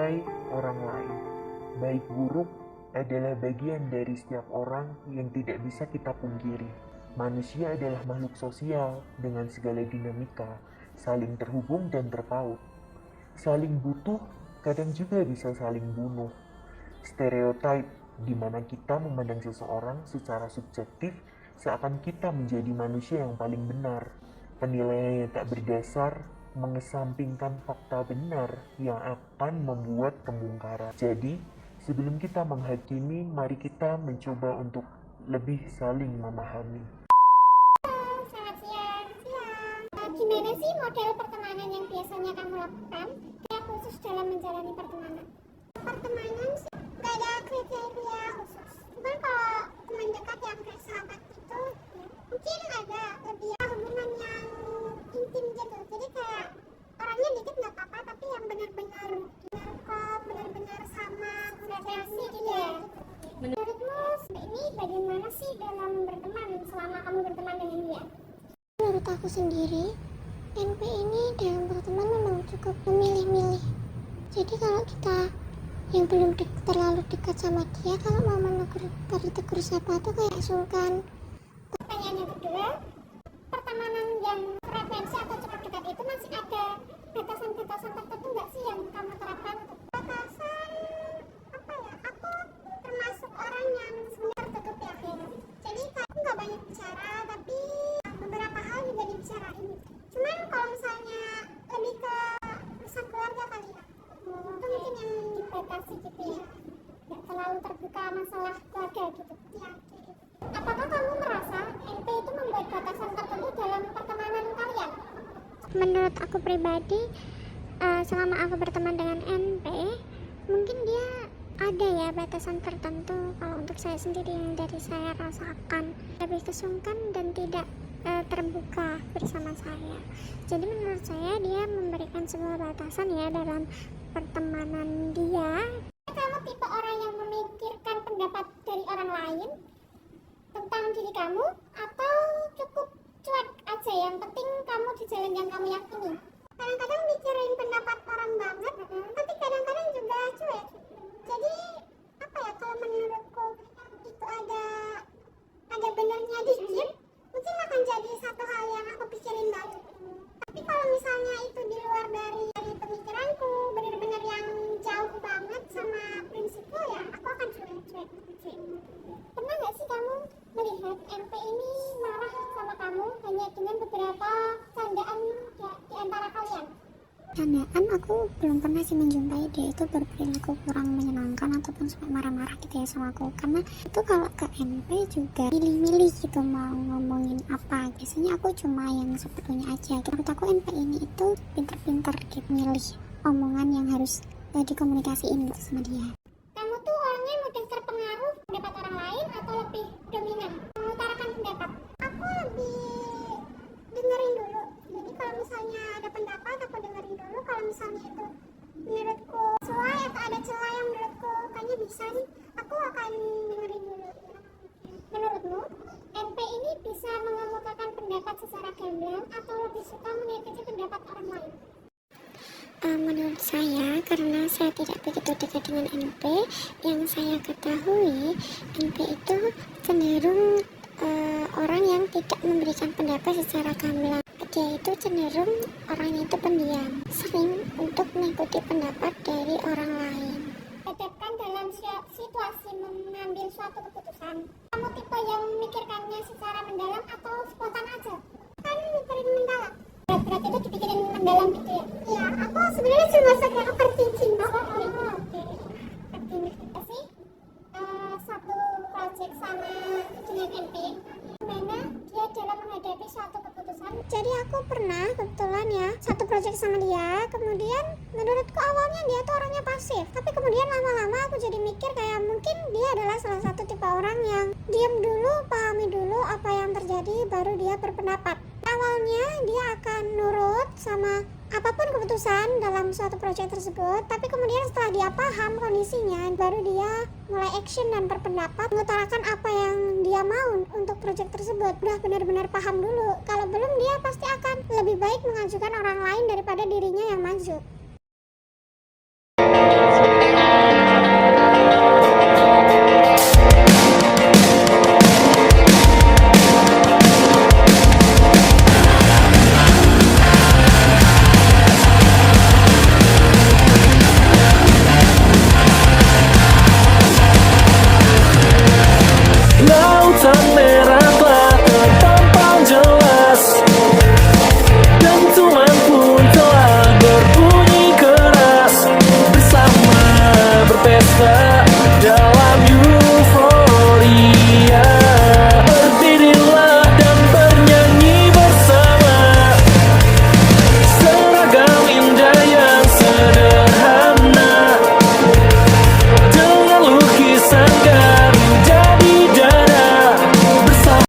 menilai orang lain. Baik buruk adalah bagian dari setiap orang yang tidak bisa kita pungkiri. Manusia adalah makhluk sosial dengan segala dinamika, saling terhubung dan terpaut. Saling butuh, kadang juga bisa saling bunuh. Stereotype di mana kita memandang seseorang secara subjektif seakan kita menjadi manusia yang paling benar. Penilaian yang tak berdasar mengesampingkan fakta benar yang akan membuat pembongkaran. Jadi, sebelum kita menghakimi, mari kita mencoba untuk lebih saling memahami. Selamat siang. Gimana sih model pertemanan yang biasanya kamu lakukan? Kayak khusus dalam menjalani pertemanan? Pertemanan sih gak ada kriteria khusus. Cuman kalau teman dekat yang kayak sahabat gitu, ya, mungkin ada lebih hubungan yang intim gitu. Jadi kayak orangnya dikit nggak apa-apa, tapi yang benar-benar klop, benar-benar sama frekuensi gitu ya. Menurutmu ini bagaimana sih dalam berteman selama kamu berteman dengan dia? Menurut aku sendiri, NP ini dalam berteman memang cukup memilih-milih. Jadi kalau kita yang belum terlalu dekat sama dia, kalau mau tegur sapa tuh kayak sungkan. Pertanyaan yang kedua, pertemanan yang frekuensi atau cukup dekat itu masih ada batasan-batasan tertentu nggak sih yang kamu terapkan? Batasan apa ya? Aku termasuk orang yang sebenarnya tertutup ya. Jadi aku nggak banyak bicara, tapi beberapa hal juga dibicarain. Cuman kalau misalnya lebih ke urusan keluarga kali ya, itu mungkin yang dibatasi gitu ya, nggak terlalu terbuka masalah keluarga gitu ya. Apakah kamu merasa NP itu membuat batasan tertentu dalam pertemanan kalian? Menurut aku pribadi, selama aku berteman dengan NP, mungkin dia ada ya batasan tertentu. Kalau untuk saya sendiri yang dari saya rasakan lebih kesungkan dan tidak terbuka bersama saya. Jadi menurut saya dia memberikan sebuah batasan ya dalam pertemanan dia. Kamu tipe orang yang memikirkan pendapat dari orang lain tentang diri kamu, atau cukup cuek aja, yang penting kamu di jalan yang kamu yakini? Kadang-kadang mikirin pendapat orang banget, tapi kadang-kadang juga cuek. Jadi apa ya, kalau menurutku itu ada benernya dikit, mungkin akan jadi satu hal yang aku pikirin banget. Tapi kalau misalnya itu di luar dari pemikiranku, benar-benar yang jauh banget sama prinsipku, ya aku akan cuek. Pernah nggak sih kamu melihat NP ini marah sama kamu hanya dengan beberapa candaan ya, di antara kalian? Candaan aku belum pernah sih menjumpai dia itu berperilaku kurang menyenangkan ataupun sampai marah-marah gitu ya sama aku. Karena itu kalau ke NP juga milih-milih gitu mau ngomongin apa. Biasanya aku cuma yang seperlunya aja. Menurut aku NP ini itu pinter-pinter gitu milih omongan yang harus dikomunikasiin gitu sama dia. Kamu tuh orangnya mudah terpengaruh pendapat orang lain atau lebih dominan mengutarakan pendapat? Aku lebih dengerin dulu. Jadi kalau misalnya ada pendapat, aku dengerin dulu. Kalau misalnya itu menurutku sesuai atau ada celah yang menurutku kayaknya bisa nih, aku akan dengerin dulu. Menurutmu, NP ini bisa mengemukakan pendapat secara gamblang atau lebih suka mengikuti pendapat orang lain? Menurut saya, karena saya tidak begitu dekat dengan NP, yang saya ketahui NP itu cenderung orang yang tidak memberikan pendapat secara gamblang. Dia itu cenderung orangnya itu pendiam, sering untuk mengikuti pendapat dari orang lain. Hadapkan dalam situasi mengambil suatu keputusan, kamu tipe yang memikirkannya secara mendalam atau spontan aja? Kan mikirin mendalam. Berarti itu dipikirin mendalam gitu ya? Iya, aku sebenarnya cuma sekedar overthinking. Oke. Kita sih satu project sama dengan NP, dimana dia dalam menghadapi suatu keputusan. Jadi aku pernah kebetulan ya satu project sama dia, kemudian menurutku awalnya dia tuh orangnya pasif, tapi kemudian lama-lama aku jadi mikir kayak mungkin dia adalah salah satu tipe orang yang diam dulu, pahami dulu apa yang terjadi, baru dia berpendapat. Awalnya dia akan nurut sama apapun keputusan dalam suatu proyek tersebut, tapi kemudian setelah dia paham kondisinya, baru dia mulai action dan berpendapat mengutarakan apa yang dia mau untuk proyek tersebut. Udah benar-benar paham dulu. Kalau belum, dia pasti akan lebih baik mengajukan orang lain daripada dirinya yang maju.